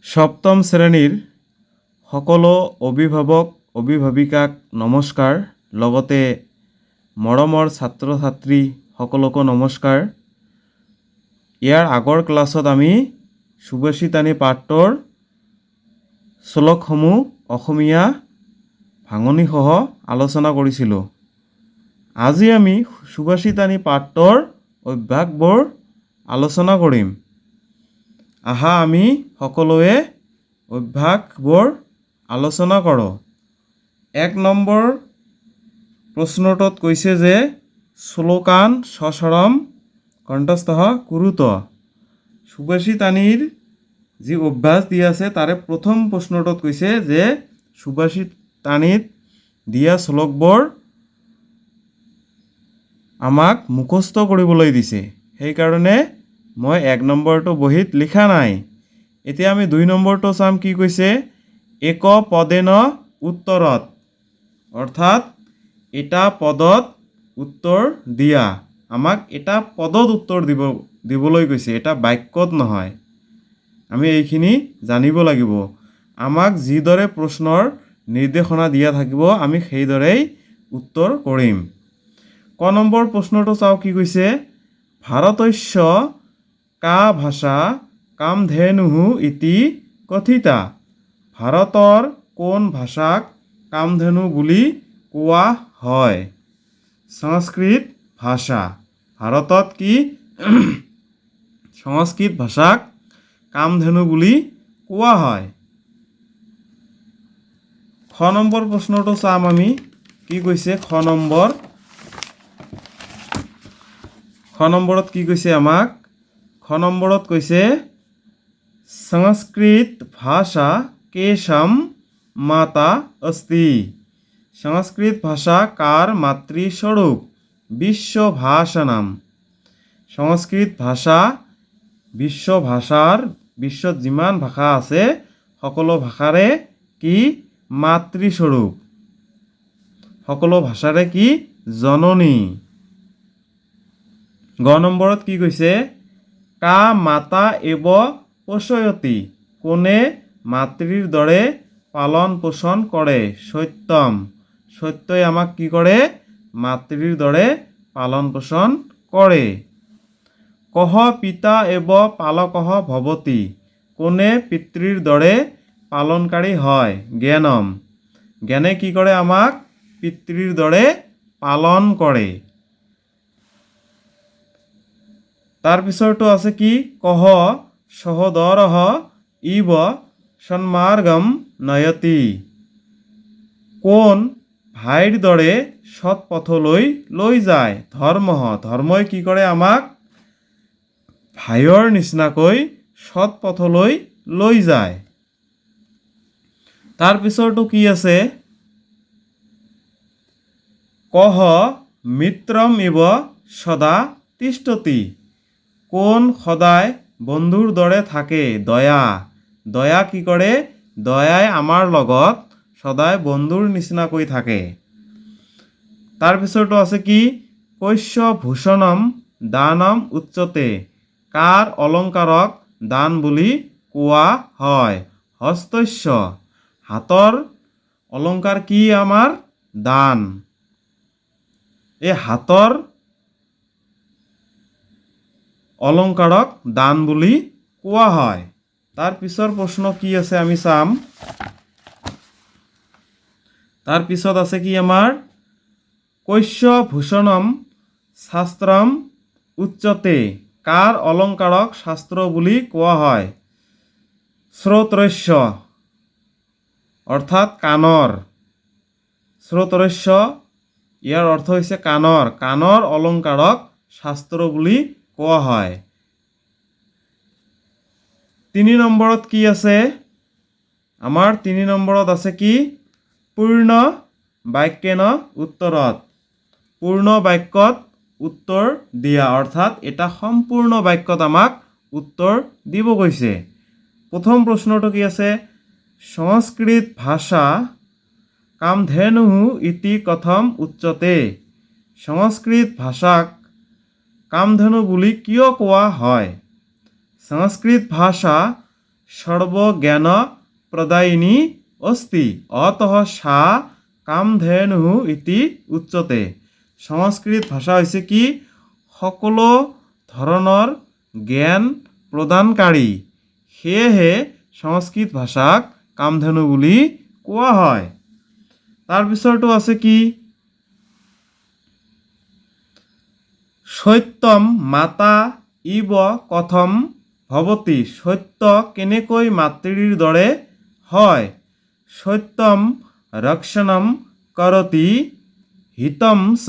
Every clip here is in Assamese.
সপ্তম শ্ৰেণীৰ সকলো অভিভাৱক অভিভাৱিকাক নমস্কাৰ, লগতে মৰমৰ ছাত্ৰ ছাত্ৰী সকলকো নমস্কাৰ। ইয়াৰ আগৰ ক্লাছত আমি সুভাষিতানী পাঠৰ শ্লোকসমূহ অসমীয়া ভাঙনিসহ আলোচনা কৰিছিলোঁ। আজি আমি সুভাষিতানী পাঠৰ অভ্যাসবোৰ আলোচনা কৰিম। আহা আমি সকলোৱে অভ্যাসবোৰ আলোচনা কৰোঁ। ১ নম্বৰ প্ৰশ্নটোত কৈছে যে শ্লোকান সস্বৰম কণ্ঠস্থঃ কুৰুত। সুভাষিতানীৰ যি অভ্যাস দিয়া আছে তাৰে প্ৰথম প্ৰশ্নটোত কৈছে যে সুভাষিতানীত দিয়া শ্লোকবোৰ আমাক মুখস্থ কৰিবলৈ দিছে। সেইকাৰণে মই ১ নম্বৰটো বহীত লিখা নাই। এতিয়া আমি ২ নম্বৰটো চাম। কি কৈছে? এক পদেন উত্তৰত, অৰ্থাৎ এটা পদত উত্তৰ দিয়া। আমাক এটা পদত উত্তৰ দিবলৈ কৈছে, এটা বাক্যত নহয়। আমি এইখিনি জানিব লাগিব। আমাক যিদৰে প্ৰশ্নৰ নিৰ্দেশনা দিয়া থাকিব আমি সেইদৰেই উত্তৰ কৰিম। ক নম্বৰ প্ৰশ্নটো চাওঁ। কি কৈছে? ভাৰতস্য কা ভাষা কামধেনুঃ ইতি কথিতা। ভাৰতৰ কোন ভাষাক কামধেনু বুলি কোৱা হয়? সংস্কৃত ভাষা। ভাৰতত কি সংস্কৃত ভাষাক কামধেনু বুলি কোৱা হয়। খ নম্বৰ প্ৰশ্নটো চাম আমি। কি কৈছে? খ নম্বৰত কি কৈছে আমাক? খ নম্বৰত কৈছে সংস্কৃত ভাষা কেশাম মাতা अस्ति। সংস্কৃত ভাষা কাৰ মাতৃস্বৰূপ? বিশ্বভাষানাম। সংস্কৃত ভাষা বিশ্বত যিমান ভাষা আছে সকলো ভাষাৰে কি মাতৃস্বৰূপ, সকলো ভাষাৰে কি জননী। গ নম্বৰত কি কৈছে? কা মাতা এব পোষয়তি। কোনে মাতৃৰ দৰে পালন পোষণ কৰে? সত্যম। সত্যই আমাক কি কৰে? মাতৃৰ দৰে পালন পোষণ কৰে। কহ পিতা এব পালকঃ ভৱতি। কোনে পিতৃৰ দৰে পালনকাৰী হয়? জ্ঞানম। জ্ঞানে কি কৰে? আমাক পিতৃৰ দৰে পালন কৰে। তাৰ পিছৰটো আছে কি? কহ সহোদৰঃ ইব সন্মাৰ্গম নয়তি। কোন ভাইৰ দৰে সৎ পথলৈ লৈ যায়? ধৰ্মঃ। ধৰ্মই কি কৰে? আমাক ভাইৰ নিচিনাকৈ সৎ পথলৈ লৈ যায়। তাৰ পিছৰটো কি আছে? কহ মিত্ৰম ইব সদা তিষ্ঠতি। কোন সদায় বন্ধুৰ দৰে থাকে? দয়া। দয়া কি কৰে? দয়াই আমাৰ লগত সদায় বন্ধুৰ নিচিনাকৈ থাকে। তাৰ পিছৰটো আছে কি? কস্য ভূষণম দানম উচ্যতে। কাৰ অলংকাৰক দান বুলি কোৱা হয়? হস্তস্য। হাতৰ অলংকাৰ কি? আমাৰ দান। এই হাতৰ অলংকাৰক দান বুলি কোৱা হয়। তাৰ পিছৰ প্ৰশ্ন কি আছে আমি চাম। তাৰ পিছত আছে কি আমাৰ? কস্য ভূষণম শাস্ত্ৰম উচ্যতে। কাৰ অলংকাৰক শাস্ত্ৰ বুলি কোৱা হয়? শ্ৰোত্ৰস্য, অৰ্থাৎ কাণৰ। শ্ৰোত্ৰস্য ইয়াৰ অৰ্থ হৈছে কাণৰ। কাণৰ অলংকাৰক শাস্ত্ৰ বুলি কোৱা হয়। ৩ নম্বৰত কি আছে? আমাৰ ৩ নম্বৰত আছে কি? পূৰ্ণ বাক্যেন উত্তৰত। পূৰ্ণ বাক্যত উত্তৰ দিয়া, অৰ্থাৎ এটা সম্পূৰ্ণ বাক্যত আমাক উত্তৰ দিব কৈছে। প্ৰথম প্ৰশ্নটো কি আছে? সংস্কৃত ভাষা কামধেনুঃ ইতি কথম উচ্যতে। সংস্কৃত ভাষাক কামধেনু বুলি কিয় কোৱা হয়? সংস্কৃত ভাষা সর্বজ্ঞান প্রদায়িনী অস্তি অতঃ সা কামধেনু ইতি উচ্যতে। সংস্কৃত ভাষা হৈছে কি সকলো ধৰণৰ জ্ঞান প্ৰদানকাৰী, সেয়েহে সংস্কৃত ভাষাক কামধেনু বুলি কোৱা হয়। তাৰ পিছৰটো আছে কি সত্যম মাতা ইব কথম ভৱতি। সত্য কেনেকৈ মাতৃৰ দৰে হয়। সত্যম ৰক্ষণম কৰতি হিতম চ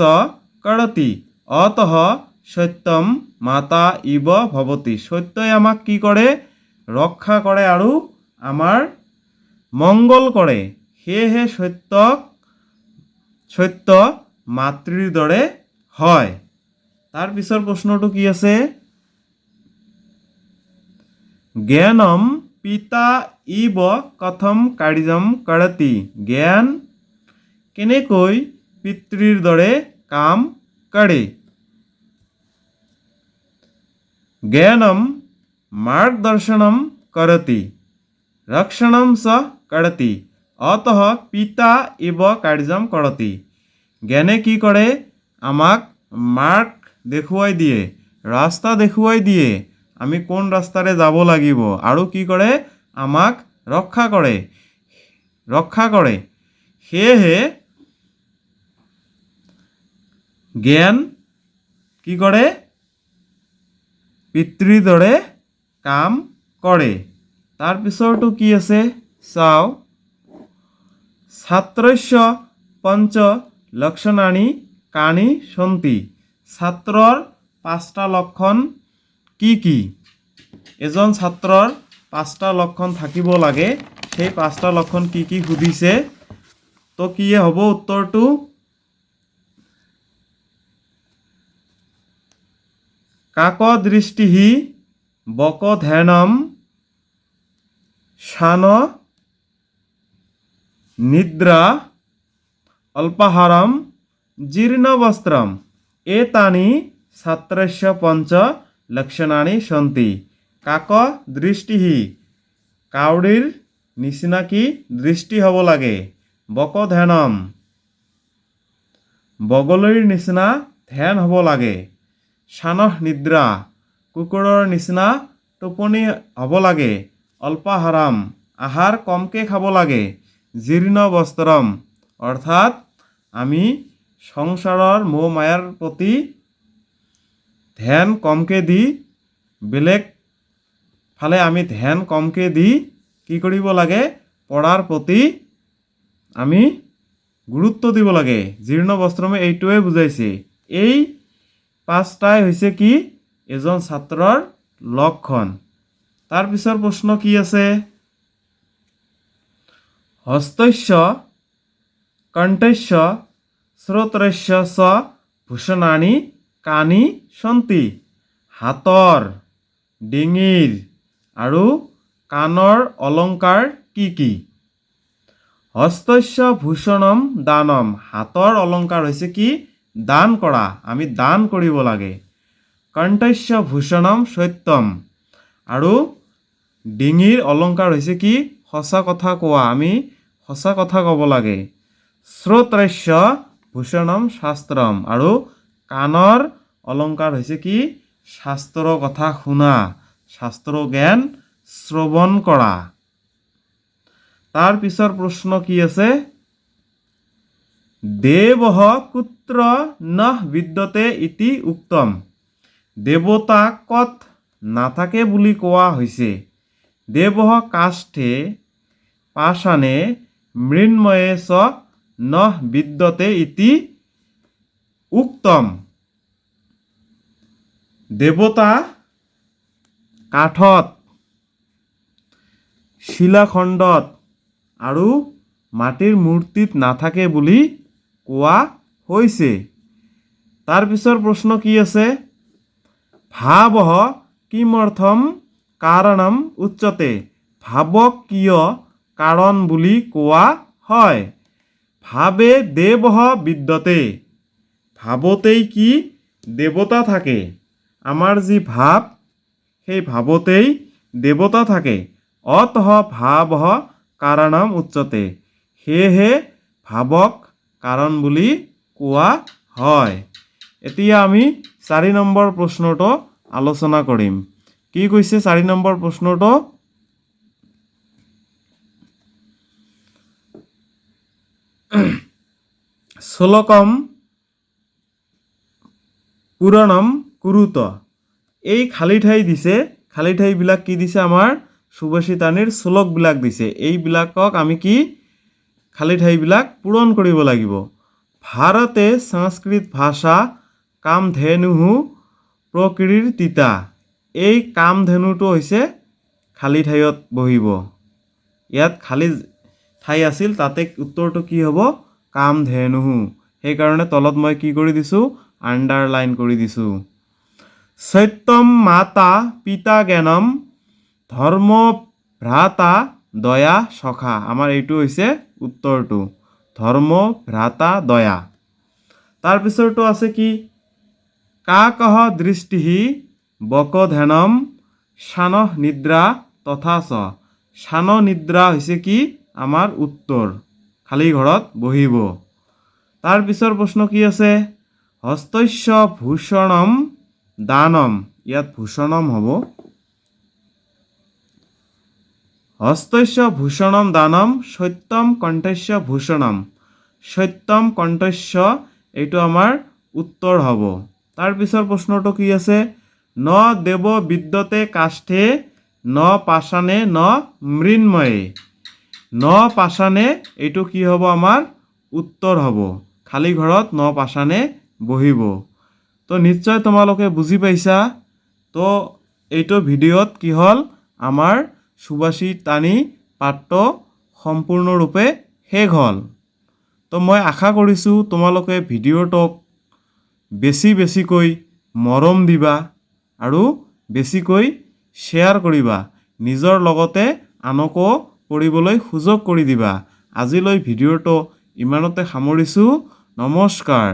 কৰতি অতঃ সত্যম মাতা ইব ভৱতি। সত্যই আমাক কি কৰে ৰক্ষা কৰে আৰু আমাৰ মংগল কৰে, সেয়েহে সত্য মাতৃৰ দৰে হয়। তাৰ পিছৰ প্ৰশ্নটো কি আছে জ্ঞানম পিতা ইব কথম কাৰ্যম কৰতি। জ্ঞান কেনেকৈ পিতৃৰ দৰে কাম কৰে। জ্ঞানম মাৰ্গদৰ্শনম কৰতি ৰক্ষণম চ কৰতি অতঃ পিতা ইব কাৰ্যম কৰতি। জ্ঞানে কি কৰে আমাক মাৰ্গ দেখুৱাই দিয়ে, ৰাস্তা দেখুৱাই দিয়ে, আমি কোন ৰাস্তাৰে যাব লাগিব, আৰু কি কৰে আমাক ৰক্ষা কৰে। সেয়েহে জ্ঞান কি কৰে পিতৃৰ দৰে কাম কৰে। তাৰ পিছৰটো কি আছে চাও ছাত্ৰস্য পঞ্চ লক্ষণানি কানি সন্তি। ছাত্ৰৰ 5টা লক্ষণ কি কি। এজন ছাত্ৰৰ 5টা লক্ষণ থাকিব লাগে, সেই 5টা লক্ষণ কি কি সুধিছে, তো কি হ'ব উত্তৰটো কাক দৃষ্টিহি বক ধ্যানম শান নিদ্ৰা অল্পাহাৰম জীৰ্ণ বস্ত্ৰম এতানি ছাত্ৰস্য পঞ্চ লক্ষণানি সন্তি। কাক দৃষ্টিহি কাউৰীৰ নিচিনা কি দৃষ্টি হ'ব লাগে। বক ধ্যানম বগলীৰ নিচিনা ধ্যান হ'ব লাগে। শানহ নিদ্ৰা কুকুৰৰ নিচিনা টোপনি হ'ব লাগে। অল্পাহাৰাম আহাৰ কমকৈ খাব লাগে। জীৰ্ণ বস্ত্ৰম অৰ্থাৎ আমি সংসাৰৰ মোহ মায়াৰ প্ৰতি ধ্যান কমকৈ দি বেলেগ ফালে আমি ধ্যান কমকৈ দি কি কৰিব লাগে পঢ়াৰ প্ৰতি আমি গুৰুত্ব দিব লাগে। জীৰ্ণ বস্ত্ৰমে এইটোৱে বুজাইছে। এই 5টাই হৈছে কি এজন ছাত্ৰৰ লক্ষণ। তাৰ পিছৰ প্ৰশ্ন কি আছে হস্তস্য কণ্ঠস্য শ্ৰোত্ৰস্য চ ভূষণানি কানি সন্তি। হাতৰ ডিঙিৰ আৰু কাণৰ অলংকাৰ কি কি। হস্তস্য ভূষণম দানম হাতৰ অলংকাৰ হৈছে কি দান কৰা, আমি দান কৰিব লাগে। কণ্ঠস্য ভূষণম সত্যম আৰু ডিঙিৰ অলংকাৰ হৈছে কি সঁচা কথা কোৱা, আমি সঁচা কথা ক'ব লাগে। শ্ৰোত্ৰস্য ভূষণম শাস্ত্ৰম আৰু কাণৰ অলংকাৰ হৈছে কি শাস্ত্ৰৰ কথা শুনা, শাস্ত্ৰ জ্ঞান শ্ৰৱণ কৰা। তাৰ পিছৰ প্ৰশ্ন কি আছে দেৱঃ কুত্ৰ নঃ বিদ্যতে ইতি উক্তম। দেৱতা ক'ত নাথাকে বুলি কোৱা হৈছে। দেৱঃ কাষ্ঠে পাষাণে মৃন্ময়ে চ নঃ বিদ্যতে ইতি উক্তম। দেৱতা কাঠত শিলাখণ্ডত আৰু মাটিৰ মূৰ্তিত নাথাকে বুলি কোৱা হৈছে। তাৰ পিছৰ প্ৰশ্ন কি আছে ভাৱঃ কিমৰ্থম কাৰণম উচ্যতে। ভাৱক কিয় কাৰণ বুলি কোৱা হয়। ভাৱে দেৱঃ বিদ্যতে ভাৱতেই কি দেৱতা থাকে। আমাৰ যি ভাৱ সেই ভাৱতেই দেৱতা থাকে। অতঃ ভাৱঃ কাৰণম উচ্যতে। সেয়েহে ভাৱক কাৰণ বুলি কোৱা হয়। এতিয়া আমি 4 নম্বৰ প্ৰশ্নটো আলোচনা কৰিম। কি কৈছে 4 নম্বৰ প্ৰশ্নটো? শ্লোকম পূৰণম কুৰুত। এই খালী ঠাই দিছে, খালী ঠাইবিলাক কি দিছে? আমাৰ সুভাষিতানীৰ শ্লোকবিলাক দিছে। এইবিলাকক আমি কি খালী ঠাইবিলাক পূৰণ কৰিব লাগিব। ভাৰতে সংস্কৃত ভাষা কামধেনুঃ প্ৰকীৰ্তিতা। এই কামধেনুটো হৈছে খালী ঠাইত বহিব। ইয়াত খালী ঠাই আছিল, তাতে উত্তৰটো কি হ'ব? কামধেনুঃ। সেইকাৰণে তলত মই কি কৰি দিছোঁ? আণ্ডাৰলাইন কৰি দিছোঁ। সত্যম মাতা পিতা জ্ঞানম ধৰ্ম ভ্ৰাতা দয়া সখা। আমাৰ এইটো হৈছে উত্তৰটো, ধৰ্ম ভ্ৰাতা দয়া। তাৰপিছৰটো আছে কি? কাকঃ দৃষ্টিঃ বকধেনম শানঃ নিদ্ৰা তথা চ। শান নিদ্ৰা হৈছে কি? আমাৰ উত্তৰ, খালী ঘৰত বহিব। তাৰপিছৰ প্ৰশ্ন কি আছে? হস্তস্য ভূষণম দানম। ইয়াত ভূষণম হ'ব। হস্তস্য ভূষণম দানম সত্যম কণ্ঠস্য ভূষণম। সত্যম কণ্ঠস্য এইটো আমাৰ উত্তৰ হ'ব। তাৰপিছৰ প্ৰশ্নটো কি আছে? ন দেৱ বিদ্যতে কাষ্ঠে ন পাষাণে ন মৃন্ময়ে। ন পাষাণে এইটো কি হ'ব? আমাৰ উত্তৰ হ'ব, খালী ঘৰত ন পাষাণে বহিব। তো নিশ্চয় তোমালোকে বুজি পাইছা। তো এইটো ভিডিঅ'ত কি হ'ল? আমাৰ সুভাষিতানী পাঠটো সম্পূৰ্ণৰূপে শেষ হ'ল। তো মই আশা কৰিছোঁ তোমালোকে ভিডিঅ'টোক বেছিকৈ মৰম দিবা আৰু বেছিকৈ শ্বেয়াৰ কৰিবা। নিজৰ লগতে আনকো পঢ়িবলৈ সুযোগ কৰি দিবা। আজিলৈ ভিডিঅ'টো ইমানতে সামৰিছোঁ। নমস্কাৰ।